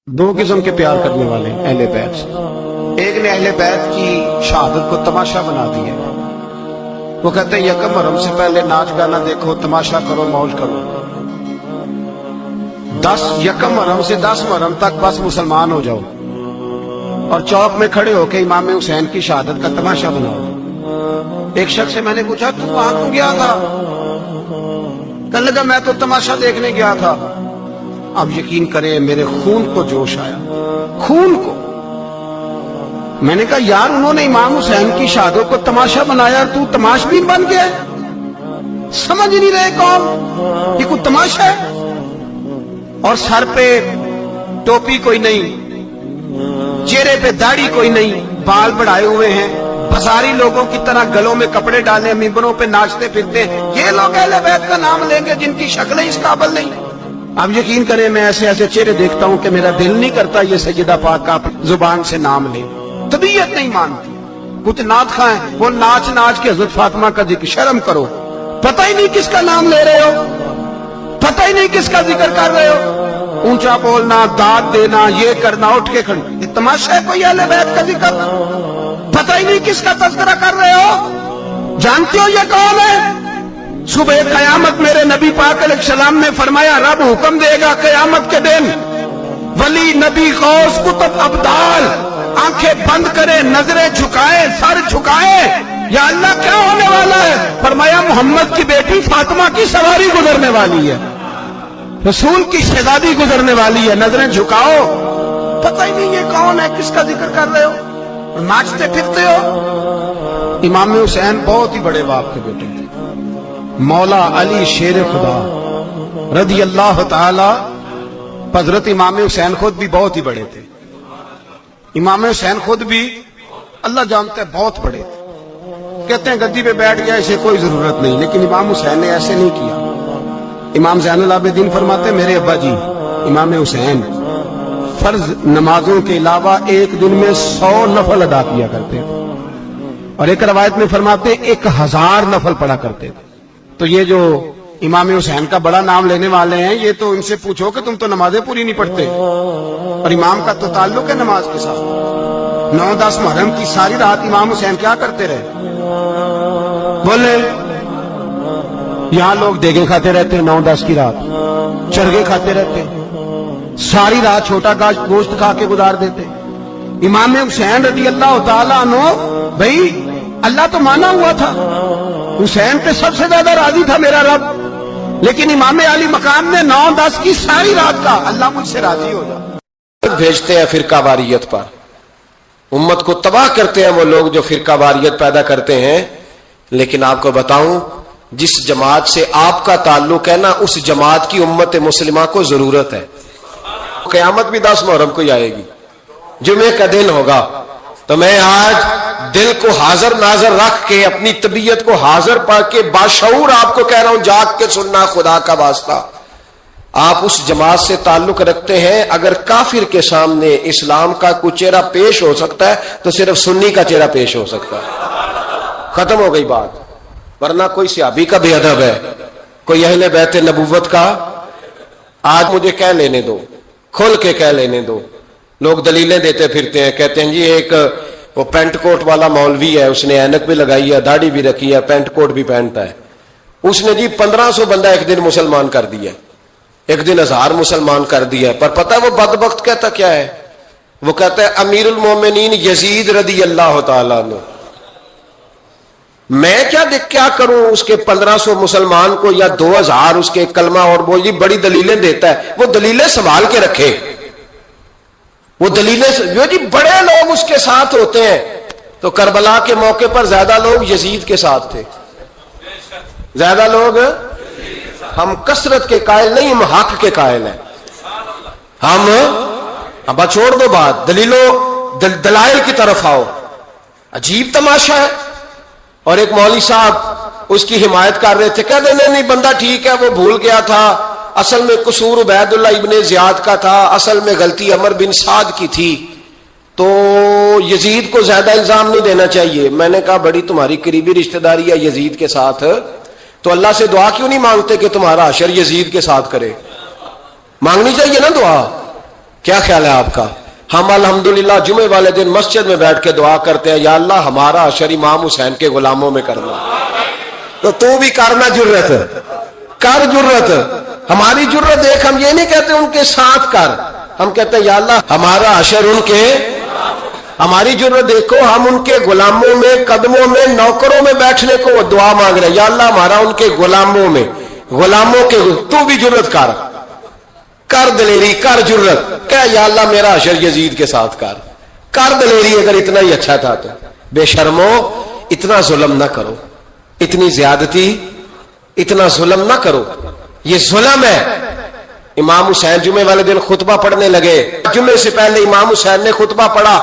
دو قسم کے پیار کرنے والے ہیں اہل بیت سے۔ ایک نے اہل بیت کی شہادت کو تماشا بنا دیا، وہ کہتے ہیں یکم محرم سے پہلے ناچ گانا دیکھو، تماشا کرو، موج کرو، 10 یکم محرم سے 10 محرم تک بس مسلمان ہو جاؤ اور چوک میں کھڑے ہو کے امام حسین کی شہادت کا تماشا بناؤ۔ ایک شخص سے میں نے پوچھا تو وہاں کیوں گیا تھا؟ کہنے لگا میں تو تماشا دیکھنے گیا تھا۔ اب یقین کریں میرے خون کو جوش آیا، خون کو۔ میں نے کہا یار انہوں نے امام حسین کی شہادت کو تماشا بنایا، تو تماشبین بن گیا، سمجھ نہیں رہے قوم یہ کوئی تماشا ہے؟ اور سر پہ ٹوپی کوئی نہیں، چہرے پہ داڑھی کوئی نہیں، بال بڑھائے ہوئے ہیں، بازاری لوگوں کی طرح گلوں میں کپڑے ڈالے، ممبروں پہ ناچتے پھرتے ہیں۔ یہ لوگ اہل بیت کا نام لیں گے جن کی شکلیں اس قابل نہیں۔ اب یقین کریں میں ایسے ایسے چہرے دیکھتا ہوں کہ میرا دل نہیں کرتا یہ سیدہ پاک کا زبان سے نام لے، طبیعت نہیں مانتی۔ کچھ نعت خواہیں وہ ناچ ناچ کے حضرت فاطمہ کا ذکر، شرم کرو، پتہ ہی نہیں کس کا نام لے رہے ہو، پتہ ہی نہیں کس کا ذکر کر رہے ہو، اونچا بولنا، داد دینا، یہ کرنا، اٹھ کے کھڑنا، یہ تماشا ہے کوئی اہل بیت کا ذکر؟ پتہ ہی نہیں کس کا تذکرہ کر رہے ہو؟ جانتے ہو یہ کون ہے؟ صبح قیامت میرے نبی پاک علیہ السلام نے فرمایا رب حکم دے گا قیامت کے دن، ولی نبی غوث کتب ابدال آنکھیں بند کرے، نظریں جھکائے، سر جھکائے، یا اللہ کیا ہونے والا ہے؟ فرمایا محمد کی بیٹی فاطمہ کی سواری گزرنے والی ہے، رسول کی شہزادی گزرنے والی ہے، نظریں جھکاؤ۔ پتہ ہی نہیں یہ کون ہے، کس کا ذکر کر رہے ہو، ناچتے پھرتے ہو۔ امام حسین بہت ہی بڑے باپ کے بیٹے تھے، مولا علی شیر خدا رضی اللہ تعالی۔ حضرت امام حسین خود بھی بہت ہی بڑے تھے، امام حسین خود بھی اللہ جانتا ہے بہت بڑے تھے۔ کہتے ہیں گدی پہ بیٹھ گیا اسے کوئی ضرورت نہیں، لیکن امام حسین نے ایسے نہیں کیا۔ امام زین العابدین فرماتے میرے ابا جی امام حسین فرض نمازوں کے علاوہ ایک دن میں 100 نفل ادا کیا کرتے تھے، اور ایک روایت میں فرماتے 1000 نفل پڑھا کرتے تھے۔ تو یہ جو امام حسین کا بڑا نام لینے والے ہیں یہ تو ان سے پوچھو کہ تم تو نمازیں پوری نہیں پڑھتے، اور امام کا تو تعلق ہے نماز کے ساتھ۔ 9-10 محرم کی ساری رات امام حسین کیا کرتے رہے؟ بولے یہاں لوگ دیگیں کھاتے رہتے 9-10 کی رات، چرگے کھاتے رہتے، ساری رات چھوٹا گوشت کھا کے گزار دیتے۔ امام حسین رضی اللہ تعالیٰ عنہ بھائی اللہ تو مانا ہوا تھا، حسین پہ سب سے زیادہ راضی تھا میرا رب، لیکن امام علی مقام نے 9-10 کی ساری رات کا اللہ مجھ سے راضی ہو جا۔ بھیجتے ہیں فرقہ واریت پر، امت کو تباہ کرتے ہیں وہ لوگ جو فرقہ واریت پیدا کرتے ہیں۔ لیکن آپ کو بتاؤں جس جماعت سے آپ کا تعلق ہے نا، اس جماعت کی امت مسلمہ کو ضرورت ہے۔ قیامت بھی 10 محرم کو ہی آئے گی، جمعے کا دن ہوگا، تو میں آج دل کو حاضر ناظر رکھ کے اپنی طبیعت کو حاضر پا کے باشعور آپ کو کہہ رہا ہوں جاگ کے سننا خدا کا واسطہ۔ آپ اس جماعت سے تعلق رکھتے ہیں، اگر کافر کے سامنے اسلام کا کوئی چہرہ پیش ہو سکتا ہے تو صرف سنی کا چہرہ پیش ہو سکتا ہے، ختم ہو گئی بات۔ ورنہ کوئی صحابی کا بے ادب ہے، کوئی اہل بیت نبوت کا، آج مجھے کہہ لینے دو، کھل کے کہہ لینے دو۔ لوگ دلیلیں دیتے پھرتے ہیں، کہتے ہیں جی ایک وہ پینٹ کوٹ والا مولوی ہے، اس نے اینک بھی لگائی ہے، داڑھی بھی رکھی ہے، پینٹ کوٹ بھی پہنتا ہے، اس نے جی 1500 بندہ ایک دن مسلمان کر دیا، ایک دن 1000 مسلمان کر دیا۔ پر پتہ ہے وہ بدبخت کہتا کیا ہے؟ وہ کہتا ہے امیر المومنین یزید رضی اللہ تعالیٰ عنہ، میں کیا کروں اس کے 1500 مسلمان کو یا 2000 اس کے کلمہ، اور وہ یہ بڑی دلیلیں دیتا ہے، وہ دلیلیں سنبھال کے رکھے، وہ دلیلیں جو جی بڑے لوگ اس کے ساتھ ہوتے ہیں۔ تو کربلا کے موقع پر زیادہ لوگ یزید کے ساتھ تھے، زیادہ لوگ، ہم کثرت کے قائل نہیں، ہم حق کے قائل ہیں۔ ہم اب چھوڑ دو بات، دلائل کی طرف آؤ۔ عجیب تماشا ہے۔ اور ایک مولوی صاحب اس کی حمایت کر رہے تھے، کہتے نہیں بندہ ٹھیک ہے، وہ بھول گیا تھا، اصل میں قصور عبید اللہ ابن زیاد کا تھا، اصل میں غلطی عمر بن سعد کی تھی، تو یزید کو زیادہ الزام نہیں دینا چاہیے۔ میں نے کہا بڑی تمہاری قریبی رشتہ داری ہے یزید کے ساتھ، تو اللہ سے دعا کیوں نہیں مانگتے کہ تمہارا حشر یزید کے ساتھ کرے؟ مانگنی چاہیے نا دعا کیا خیال ہے آپ کا؟ ہم الحمدللہ جمعے والے دن مسجد میں بیٹھ کے دعا کرتے ہیں، یا اللہ ہمارا حشر امام حسین کے غلاموں میں کرنا. تو بھی کرنا جرت کر، جرت ہماری جرت دیکھ. ہم یہ نہیں کہتے ان کے ساتھ کر، ہم کہتے ہیں یا اللہ ہمارا حشر ان کے. ہماری جرت دیکھو، ہم ان کے غلاموں میں، قدموں میں، نوکروں میں بیٹھنے کو وہ دعا مانگ رہے ہیں، یا اللہ ہمارا ان کے غلاموں میں، غلاموں کے. تو بھی جرت کر دلیری، کر جرت کہ یا اللہ میرا حشر یزید کے ساتھ کر دلیری. اگر اتنا ہی اچھا تھا تو بے شرمو اتنا ظلم نہ کرو، اتنی زیادتی، اتنا ظلم نہ کرو، یہ ظلم ہے. امام حسین جمعے والے دن خطبہ پڑھنے لگے. جمعے سے پہلے امام حسین نے خطبہ پڑھا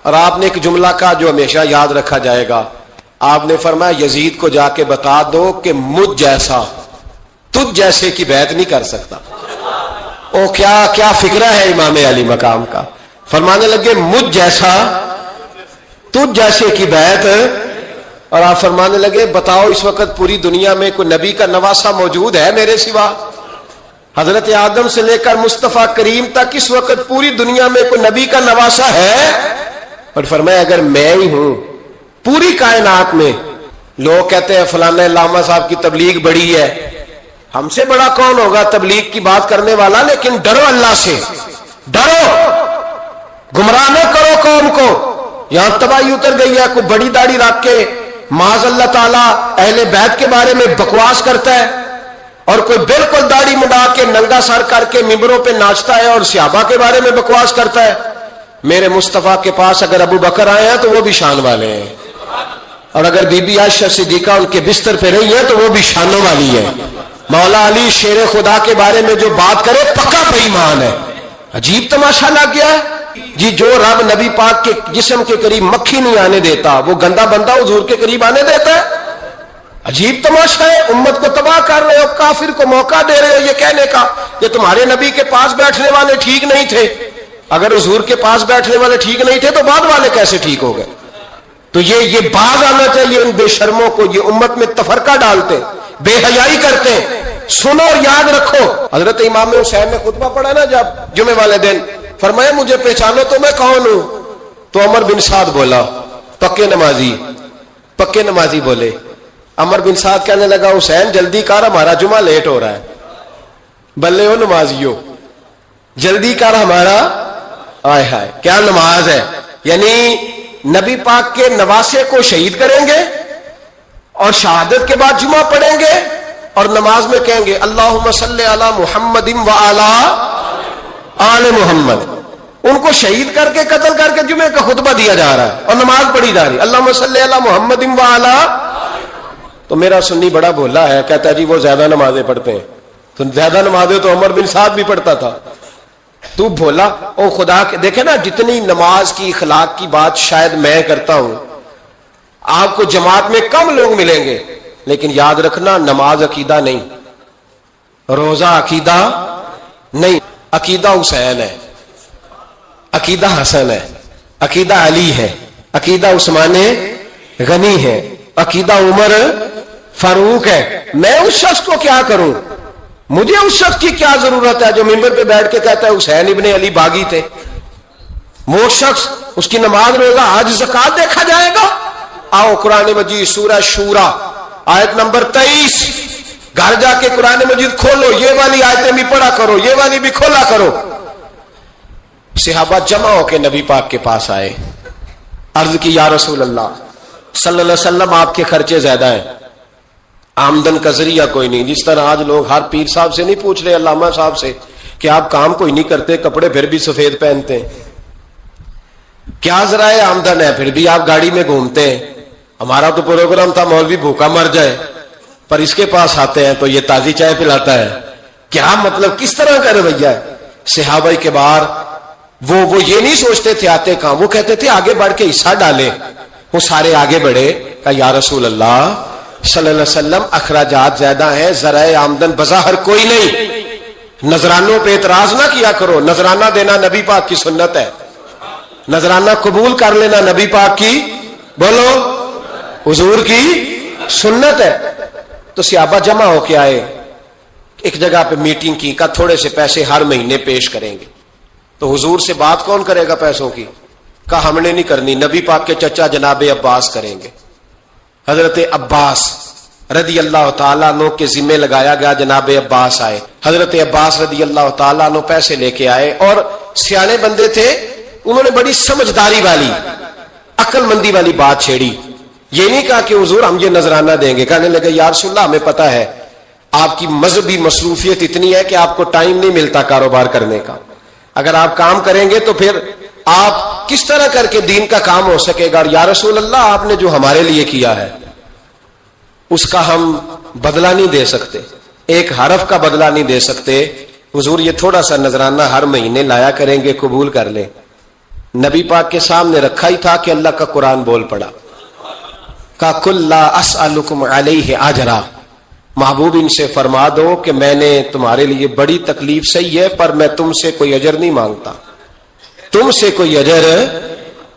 اور آپ نے ایک جملہ کہا جو ہمیشہ یاد رکھا جائے گا. آپ نے فرمایا یزید کو جا کے بتا دو کہ مجھ جیسا تجھ جیسے کی بیعت نہیں کر سکتا. او کیا فکرہ ہے امام علی مقام کا. فرمانے لگے مجھ جیسا تجھ جیسے کی بیعت. اور آپ فرمانے لگے بتاؤ اس وقت پوری دنیا میں کوئی نبی کا نواسا موجود ہے میرے سوا؟ حضرت آدم سے لے کر مصطفیٰ کریم تک اس وقت پوری دنیا میں کوئی نبی کا نواسا ہے؟ اور فرمایا اگر میں ہی ہوں پوری کائنات میں. لوگ کہتے ہیں فلانا علامہ صاحب کی تبلیغ بڑی ہے. ہم سے بڑا کون ہوگا تبلیغ کی بات کرنے والا؟ لیکن ڈرو اللہ سے، ڈرو، گمراہ نہ کرو قوم کو. یہاں تباہی اتر گئی ہے. کوئی بڑی داڑھی رکھ کے معاذ اللہ تعالیٰ اہل بیت کے بارے میں بکواس کرتا ہے، اور کوئی بالکل داڑھی مڈا کے ننگا سر کر کے ممبروں پہ ناچتا ہے اور صحابہ کے بارے میں بکواس کرتا ہے. میرے مصطفیٰ کے پاس اگر ابو بکر آئے ہیں تو وہ بھی شان والے ہیں، اور اگر بی بی عائشہ صدیقہ ان کے بستر پہ رہی ہیں تو وہ بھی شانوں والی ہے. مولا علی شیر خدا کے بارے میں جو بات کرے پکا بے ایمان ہے. عجیب تماشا لگ گیا ہے جی. جو رب نبی پاک کے جسم کے قریب مکھی نہیں آنے دیتا وہ گندا بندہ حضور کے قریب آنے دیتا ہے؟ عجیب تماشا ہے. امت کو تباہ کر رہے ہو، کافر کو موقع دے رہے ہو یہ کہنے کا کہ تمہارے نبی کے پاس بیٹھنے والے ٹھیک نہیں تھے. اگر حضور کے پاس بیٹھنے والے ٹھیک نہیں تھے تو بعد والے کیسے ٹھیک ہو گئے؟ تو یہ باز آنا چاہیے ان بے شرموں کو. یہ امت میں تفرقہ ڈالتے، بے حیائی کرتے. سنو اور یاد رکھو. حضرت امام حسین نے خطبہ پڑھا نا جب جمعے والے دن، فرمایا مجھے پہچانو تو میں کون ہوں؟ تو عمر بن سعد بولا، پکے نمازی بولے. عمر بن سعد کہنے لگا حسین جلدی کر ہمارا جمعہ لیٹ ہو رہا ہے. بلے ہو نمازیو، جلدی کر ہمارا. آئے ہائے کیا نماز ہے. یعنی نبی پاک کے نواسے کو شہید کریں گے اور شہادت کے بعد جمعہ پڑھیں گے اور نماز میں کہیں گے اللہم صلی علی محمد و علی آل محمد. ان کو شہید کر کے قتل کر کے جمعے کا خطبہ دیا جا رہا ہے اور نماز پڑھی جا رہی ہے اللہم صلی علی محمد و علی. تو میرا سنی بڑا بھولا ہے، کہتا ہے جی وہ زیادہ نمازیں پڑھتے ہیں. تو زیادہ نمازیں تو عمر بن سعد بھی پڑھتا تھا. تو بھولا او خدا کے. دیکھیں نا جتنی نماز کی اخلاق کی بات شاید میں کرتا ہوں، آپ کو جماعت میں کم لوگ ملیں گے، لیکن یاد رکھنا نماز عقیدہ نہیں، روزہ عقیدہ نہیں. عقیدہ حسین ہے، عقیدہ حسن ہے، عقیدہ علی ہے، عقیدہ عثمان غنی ہے، عقیدہ عمر فاروق ہے. میں اس شخص کو کیا کروں؟ مجھے اس شخص کی کیا ضرورت ہے جو ممبر پہ بیٹھ کے کہتا ہے حسین ابن علی باغی تھے؟ وہ شخص اس کی نماز روزہ حج زکات دیکھا جائے گا. آؤ قرآن مجید سورہ شورا آیت نمبر 23، گھر جا کے قرآن مجید کھولو، یہ والی آیتیں بھی پڑھا کرو، یہ والی بھی کھولا کرو. صحابہ جمع ہو کے نبی پاک کے پاس آئے، عرض کی یا رسول اللہ صلی اللہ علیہ وسلم آپ کے خرچے زیادہ ہیں، آمدن کا ذریعہ کوئی نہیں. جس طرح آج لوگ ہر پیر صاحب سے نہیں پوچھ رہے، علامہ صاحب سے، کہ آپ کام کوئی نہیں کرتے، کپڑے پھر بھی سفید پہنتے ہیں، کیا ذرائع آمدن ہے، پھر بھی آپ گاڑی میں گھومتے ہیں. ہمارا تو پروگرام تھا مولوی بھوکا مر جائے، پر اس کے پاس آتے ہیں تو یہ تازی چائے پلاتا ہے. کیا مطلب کس طرح کا رویہ ہے؟ صحابہ کے بار وہ یہ نہیں سوچتے تھے آتے کہاں، وہ کہتے تھے آگے بڑھ کے حصہ ڈالے. وہ سارے آگے بڑھے، کہا یا رسول اللہ صلی اللہ علیہ وسلم اخراجات زیادہ ہیں، ذرائع آمدن بظاہر کوئی نہیں، نذرانوں پہ اعتراض نہ کیا کرو. نذرانہ دینا نبی پاک کی سنت ہے، نذرانہ قبول کر لینا نبی پاک کی، بولو، حضور کی سنت ہے. تو صحابہ جمع ہو کے آئے، ایک جگہ پہ میٹنگ کی، کہا تھوڑے سے پیسے ہر مہینے پیش کریں گے. تو حضور سے بات کون کرے گا پیسوں کی؟ کہا ہم نے نہیں کرنی، نبی پاک کے چچا جناب عباس کریں گے۔ حضرت عباس رضی اللہ تعالیٰ عنہ کے ذمے لگایا گیا، جناب عباس آئے، حضرت عباس رضی اللہ تعالیٰ عنہ پیسے لے کے آئے، اور سیانے بندے تھے، انہوں نے بڑی سمجھداری والی عقل مندی والی بات چھیڑی۔ یہ نہیں کہا کہ حضور ہم یہ نذرانہ دیں گے، کہنے لگے یا رسول اللہ ہمیں پتہ ہے آپ کی مذہبی مصروفیت اتنی ہے کہ آپ کو ٹائم نہیں ملتا کاروبار کرنے کا، اگر آپ کام کریں گے تو پھر آپ کس طرح کر کے دین کا کام ہو سکے گا، اور یا رسول اللہ آپ نے جو ہمارے لیے کیا ہے اس کا ہم بدلہ نہیں دے سکتے، ایک حرف کا بدلہ نہیں دے سکتے، حضور یہ تھوڑا سا نذرانہ ہر مہینے لایا کریں گے، قبول کر لیں۔ نبی پاک کے سامنے رکھا ہی تھا کہ اللہ کا قرآن بول پڑا، کا کل لا اسألکم علیہ اجرا، محبوب ان سے فرما دو کہ میں نے تمہارے لیے بڑی تکلیف سہی ہے، پر میں تم سے کوئی اجر نہیں مانگتا، تم سے کوئی اجر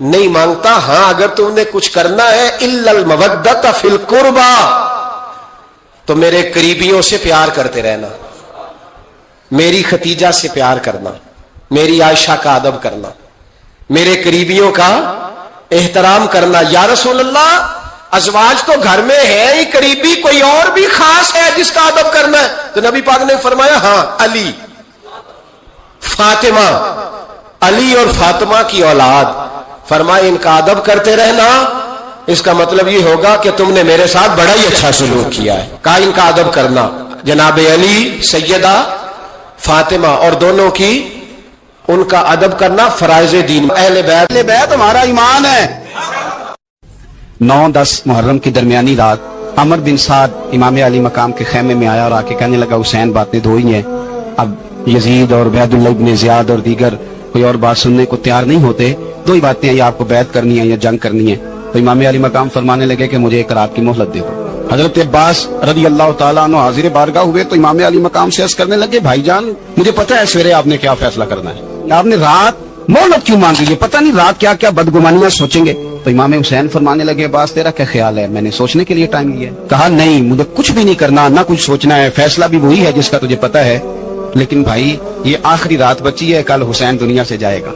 نہیں مانگتا، ہاں اگر تم نے کچھ کرنا ہے الا المودۃ فی القربى، تو میرے قریبیوں سے پیار کرتے رہنا، میری ختیجہ سے پیار کرنا، میری عائشہ کا ادب کرنا، میرے قریبیوں کا احترام کرنا۔ یا رسول اللہ ازواج تو گھر میں ہے ہی، قریبی کوئی اور بھی خاص ہے جس کا ادب کرنا ہے؟ تو نبی پاک نے فرمایا ہاں علی، فاطمہ، علی اور فاطمہ کی اولاد، فرمائے ان کا ادب کرتے رہنا، اس کا مطلب یہ ہوگا کہ تم نے میرے ساتھ بڑا ہی اچھا سلوک کیا ہے۔ کہا ان کا ادب کرنا، جناب علی، سیدہ فاطمہ، اور دونوں کی ان کا ادب کرنا فرائض دین۔ اہل بیت ہمارا ایمان ہے۔ 9-10 محرم کی درمیانی رات عمر بن سعد امام علی مقام کے خیمے میں آیا اور آ کے کہنے لگا حسین باتیں دو ہی ہیں، اب یزید اور عبید اللہ ابن زیاد اور دیگر کوئی اور بات سننے کو تیار نہیں ہوتے، دو ہی باتیں ہیں، یا آپ کو بیعت کرنی ہے یا جنگ کرنی ہے۔ تو امام علی مقام فرمانے لگے کہ مجھے ایک رات کی مہلت دے دو۔ حضرت عباس رضی اللہ تعالیٰ عنہ حاضر بارگاہ ہوئے تو امام علی مقام سے عرض کرنے لگے بھائی جان مجھے پتہ ہے سویرے آپ نے کیا فیصلہ کرنا ہے، آپ نے رات مہلت کیوں مانگی ہے، پتہ نہیں رات کیا کیا بدگمانیاں سوچیں گے۔ تو امام حسین فرمانے لگے عباس تیرا کیا خیال ہے، میں نے سوچنے کے لیے ٹائم لیا ہے۔ کہا نہیں مجھے کچھ بھی نہیں کرنا، نہ کچھ سوچنا ہے، فیصلہ بھی وہی ہے جس کا تجھے پتہ ہے، لیکن بھائی یہ آخری رات بچی ہے، کل حسین دنیا سے جائے گا،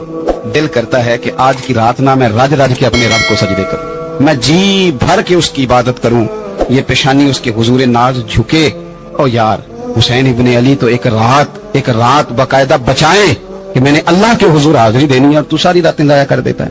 دل کرتا ہے کہ آج کی رات نہ میں رج رج کے اپنے رب کو سجدے کروں، میں جی بھر کے اس کی عبادت کروں، یہ پیشانی اس کے حضور ناز جھکے۔ او یار حسین ابن علی تو ایک رات باقاعدہ بچائیں کہ میں نے اللہ کے حضور حاضری دینی ہے، اور تو ساری راتیں ضائع کر دیتا ہے۔